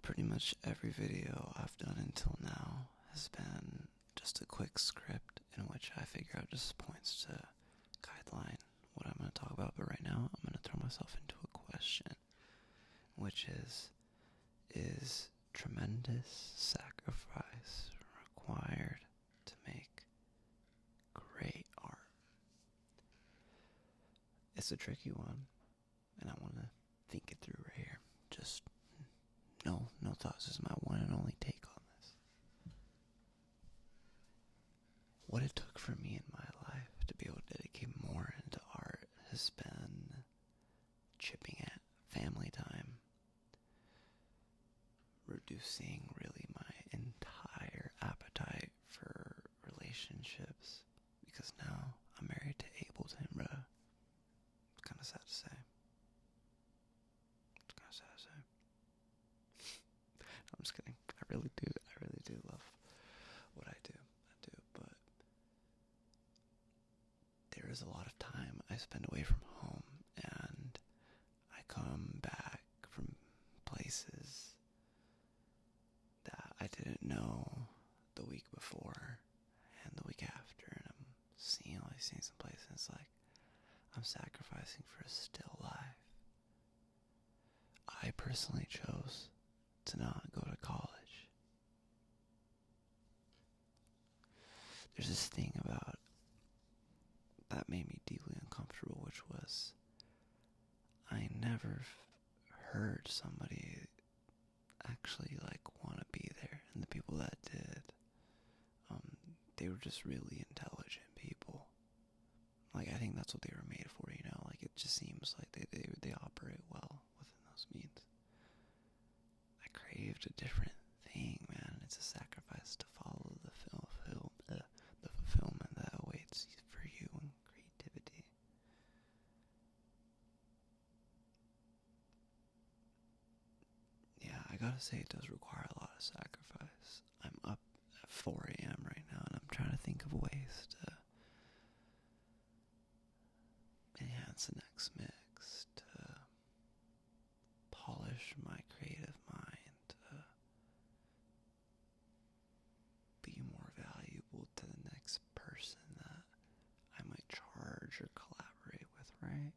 Pretty much every video I've done until now has been just a quick script in which I figure out just points to guideline what I'm going to talk about. But right now, I'm going to throw myself into a question, which is tremendous sacrifice required to make great art? It's a tricky one, and I want to think it through right here. Just no thoughts. This is my one and only take on this. What it took for me in my life to be able to dedicate more into art has been chipping at family time, reducing really my entire appetite for relationships, because now I'm married to Ableton, bro. It's kind of sad to say. I'm just kidding. I really do love what I do, but there is a lot of time I spend away from home, and I come back from places that I didn't know the week before and the week after, and I'm seeing all these things in place, and it's like I'm sacrificing for a still life. I personally chose to not go to college. There's this thing about that made me deeply uncomfortable, which was I never heard somebody actually want to be there, and the people that did, they were just really intelligent people. I think that's what they were made for, it just seems like they operate well within those means. I craved a different thing, man. It's a sacrifice to follow the fulfillment that awaits for you in creativity. Yeah, I gotta say it does require a lot of sacrifice. I'm up at 4 a.m. right now, and I'm trying to think of ways to enhance the next mix, to polish my creative mind, to be more valuable to the next person that I might charge or collaborate with, right?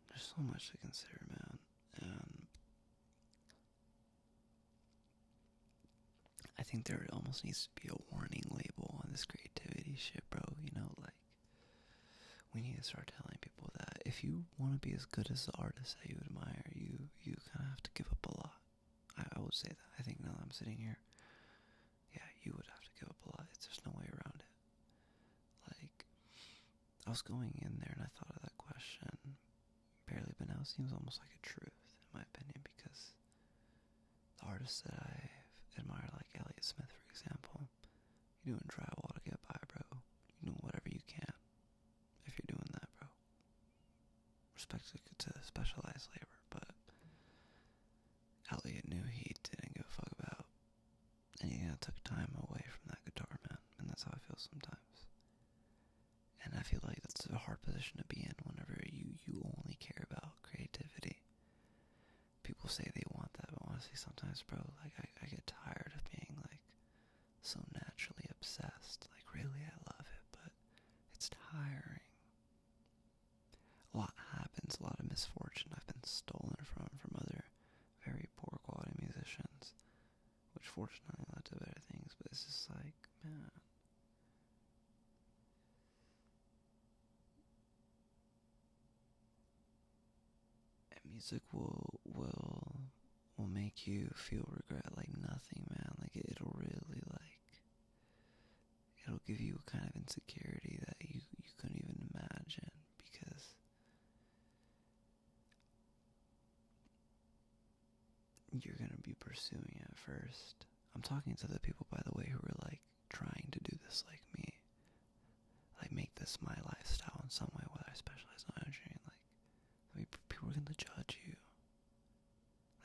There's so much to consider, man, and I think there almost needs to be a warning label on this creativity shit, bro. We need to start telling people that if you want to be as good as the artist that you admire, you kind of have to give up a lot. I would say that. I think now that I'm sitting here, yeah, you would have to give up a lot. There's no way around it. I was going in there and I thought of that question barely, but now it seems almost like a truth, in my opinion, because the artists that I've admired, like Elliott Smith, for example, you're doing drywall to get by, bro. You're doing whatever you can if you're doing that, bro. Respect to specialized labor, but Elliott knew he didn't give a fuck about anything that took time away from that guitar, man, and that's how I feel sometimes. And I feel like that's a hard position to be in whenever you only care about creativity. People say they want that, but honestly, sometimes, bro, I get tired of being, so naturally obsessed. Really, I love it, but it's tiring. A lot happens, a lot of misfortune I've been stolen from other very poor quality musicians, which fortunately led to better things, but it's just man. And music will make you feel regret like nothing, man. It'll really it'll give you a kind of insecurity that you couldn't even imagine, because you're gonna be pursuing it first. I'm talking to the people, by the way, who are trying to do this like me, make this my lifestyle in some way, whether I specialize in engineering. People are gonna judge you.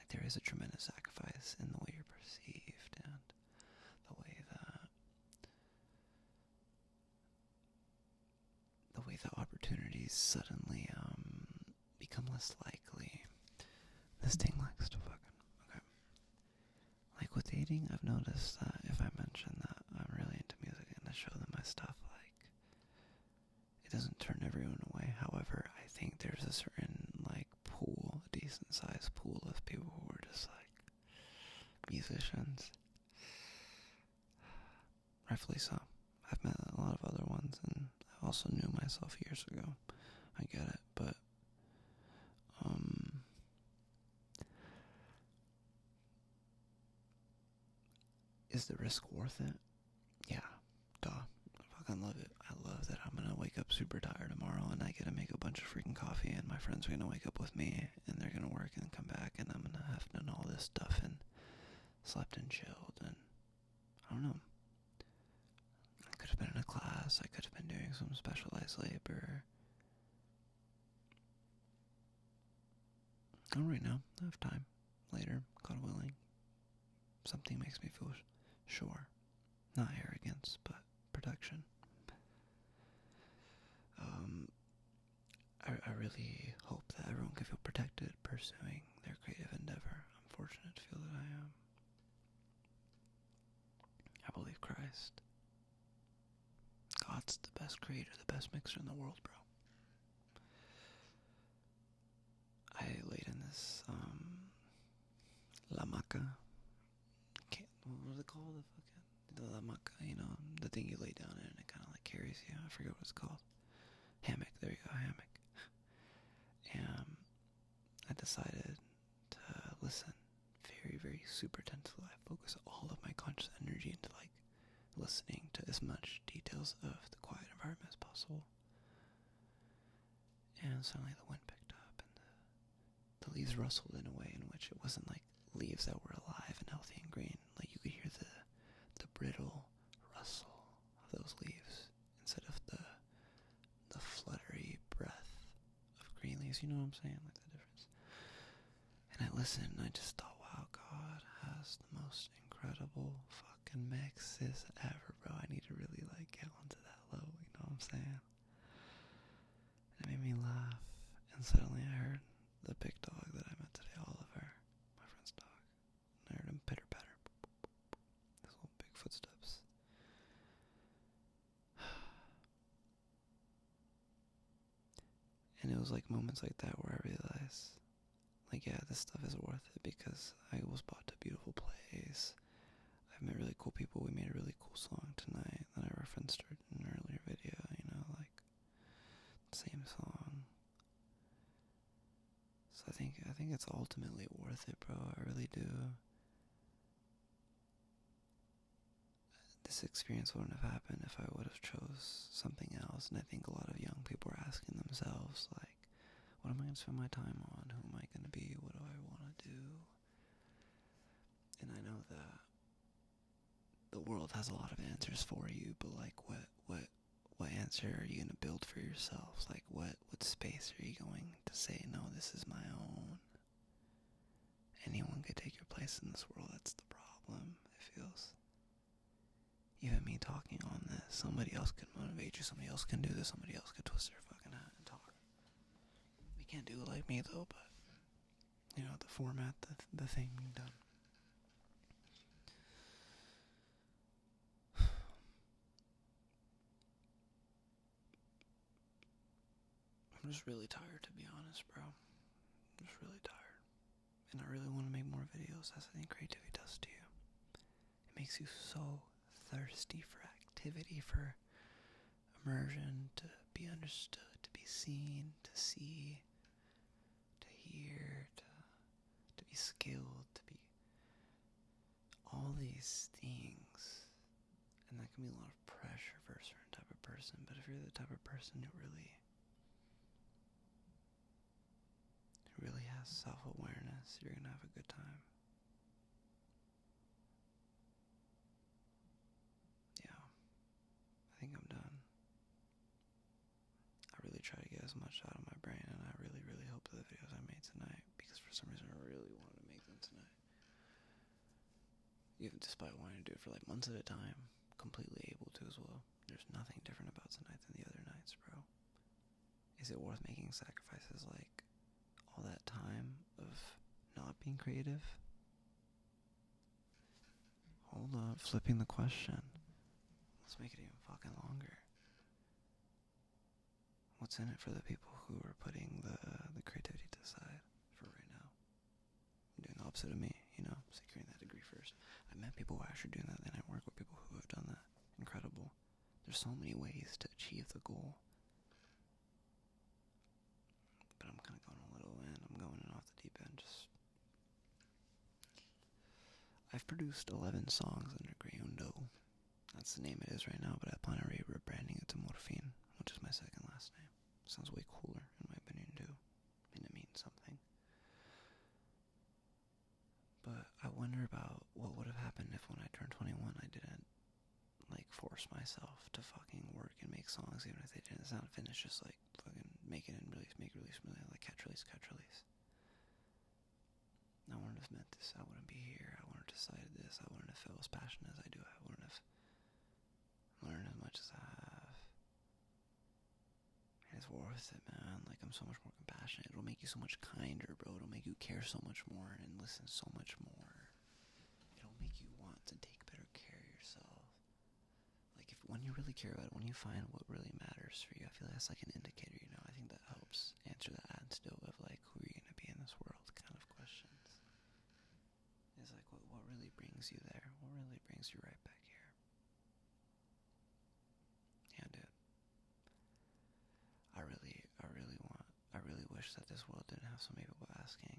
There is a tremendous sacrifice in the way you're perceived, and the way that opportunities suddenly become less likely. This thing likes to fucking dating, I've noticed that if I mention that I'm really into music and I show them my stuff, like, it doesn't turn everyone away. However, I think there's a certain, like, pool, a decent sized pool of people who are just, like, musicians. Rightfully so. I've met a lot of other ones, and I also knew myself years ago. I get it, but, is the risk worth it? Yeah, duh. I fucking love it. I love that I'm gonna wake up super tired tomorrow and I get to make a bunch of freaking coffee and my friends are gonna wake up with me and they're gonna work and come back and I'm gonna have done all this stuff and slept and chilled and I don't know. I could have been in a class, I could have been doing some specialized labor. Oh, right now, I have time. Later, God willing. Something makes me feel sure. Not arrogance, but protection. I really hope that everyone can feel protected pursuing their creative endeavor. I'm fortunate to feel that I am. I believe Christ. God's the best creator, the best mixer in the world, bro. I laid in this, La Maca. What was it called? The La Maca, you know, the thing you lay down in and it kind of like carries you. I forget what it's called. Hammock, there you go, hammock. And I decided to listen very, very super tensely. I focus all of my conscious energy into like listening to as much details of the quiet environment as possible. And suddenly the wind picked up and the leaves rustled in a way in which it wasn't like leaves that were alive and healthy and green. Like you could hear the brittle rustle of those leaves instead of the fluttery breath of green leaves. You know what I'm saying? Like the difference. And I listened and I just thought, wow, God has the most incredible fucking mixes ever, bro. I need to really like get onto that low, you know what I'm saying? It made me laugh. And suddenly I heard the big dog that I met today, Oliver, my friend's dog. And I heard him pitter patter. His little big footsteps. And it was like moments like that where I realized, like, yeah, this stuff is worth it because I was brought to a beautiful place. I've met really cool people. We made a really cool song tonight that I referenced in an earlier video, you know, like, same song. So I think it's ultimately worth it, bro. I really do. This experience wouldn't have happened if I would have chose something else. And I think a lot of young people are asking themselves, like, what am I going to spend my time on? Who am I going to be? What do I want to do? And I know that the world has a lot of answers for you, but like, what answer are you going to build for yourself? Like, what space are you going to say, no, this is my own? Anyone could take your place in this world. That's the problem, it feels. Even me talking on this, somebody else could motivate you, somebody else can do this, somebody else could twist their fucking hat and talk. They can't do it like me though, but, you know, the format, the thing being done. I'm just really tired, to be honest, bro. I'm just really tired. And I really want to make more videos. That's what I think creativity does to you. It makes you so thirsty for activity, for immersion, to be understood, to be seen, to see, to hear, to be skilled, to be all these things. And that can be a lot of pressure for a certain type of person, but if you're the type of person who really has self-awareness, you're gonna have a good time. Yeah, I think I'm done. I really try to get as much out of my brain, and I really, really hope that the videos I made tonight, because for some reason I really wanted to make them tonight, even despite wanting to do it for like months at a time, completely able to as well. There's nothing different about tonight than the other nights, bro. Is it worth making sacrifices like all that time of not being creative? Hold up, flipping the question. Let's make it even fucking longer. What's in it for the people who are putting the creativity to the side for right now? I'm doing the opposite of me, securing that degree first. I met people who are actually doing that, and I work with people who have done that. Incredible. There's so many ways to achieve the goal. But I'm kind of going a little in. I'm going in off the deep end. I've produced 11 songs under Greundo. That's the name it is right now, but I plan on rebranding it to Morphine, which is my second last name. Sounds way cooler, in my opinion, too. And it means something. But I wonder about what would have happened if when I turned 21 I didn't, force myself to fucking work and make songs, even if they didn't sound finished, just, fucking make it and release, catch release. I wouldn't have met this, I wouldn't be here, I wouldn't have decided this, I wouldn't have felt as passionate as I do, I wouldn't have learned as much as I have. And it's worth it, man. I'm so much more compassionate. It'll make you so much kinder, bro. It'll make you care so much more and listen so much more. It'll make you want to take better care of yourself. When you really care about it, when you find what really matters for you, I feel like that's like an indicator, I think that helps answer the antidote of, who are you going to be in this world kind of questions. It's what really brings you there? What really brings you right back here? Yeah, dude. I really wish that this world didn't have so many people asking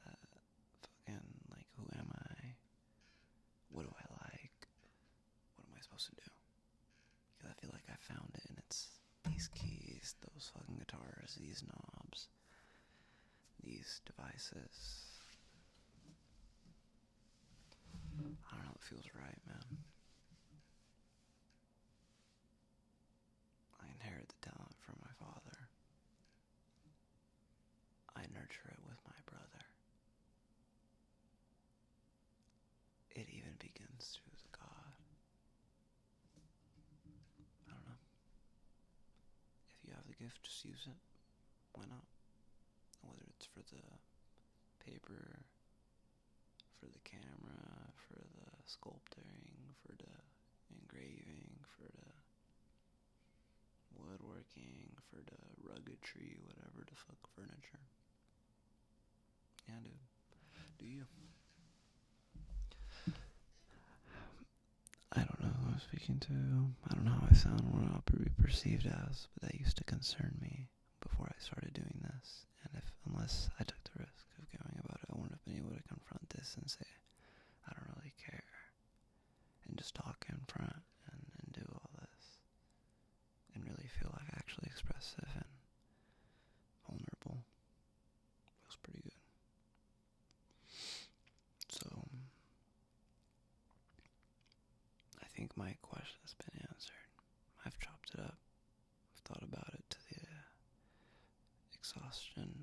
that fucking, who am I? What do I like? What am I supposed to do? Because I feel like I found it, and it's these keys, those fucking guitars, these knobs, these devices. I don't know, it feels right, man. I inherit the talent from my father. I nurture it with my brother. It even begins through the God. I don't know. If you have the gift, just use it. Why not? Whether it's for the paper, for the camera, for the sculpting, for the engraving, for the woodworking, for the ruggedry, whatever the fuck furniture. Yeah, dude. Do you? I don't know who I'm speaking to. I don't know how I sound or what I'll be perceived as, but that used to concern me before I started doing this. And unless I took the risk of going about it, I wouldn't have been able to confront this and say, I don't really care. And just talk in front and do all this. And really feel actually expressive and vulnerable. Feels pretty good. So, I think my question has been answered. I've chopped it up. I've thought about it to the exhaustion